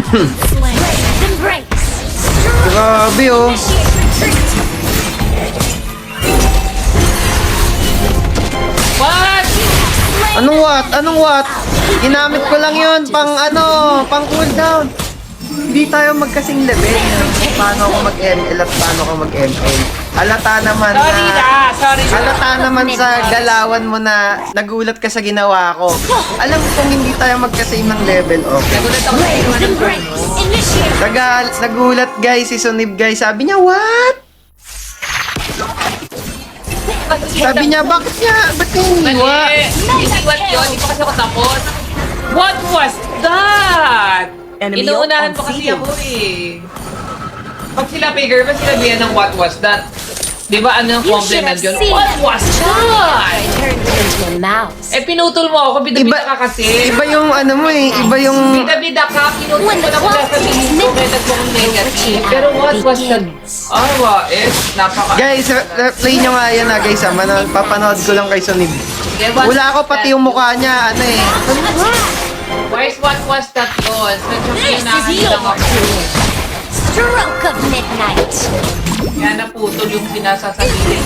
Grabe oh. What? Anong what? Anong what? Ginamit ko lang yun pang ano, pang cooldown. Hindi tayo magkasing level. Paano ako mag-ML at paano ako mag-ML? Halata naman Sorry na. halata naman sa galawan mo na nagulat ka sa ginawa ko. Alam mo kung hindi tayo magkasame ng level, okay. Nagulat ako sa iwan ng turno. Nagulat guys, si Sunib guys. Sabi niya, what? Sabi niya, bakit niya? Ba't niya iniwa? Hindi what yun? Hindi pa kasi ako tapos. What was that? Enemy Inuunahan on pa kasi field. ako eh. Pag sila figure, ba sila biyan ng what was that? Di ba ano yung compliment yun? What was that? Eh pinutol mo ako, bida-bida ka kasi. Iba yung ano mo eh, iba yung... Bida-bida ka, pinutol mo na mula sa tingin ko, kaya nagmukang negative. Pero what was that? Napaka... Guys, play nyo nga yan ha guys ha. Papanood ko lang kay Sunib. Yeah, what Wala ako was pati that? yung mukha niya, ano eh. Why is what was that yun? Medyo pinangahin lang ako. Stroke of midnight. Kaya naputol yung sinasasabihin.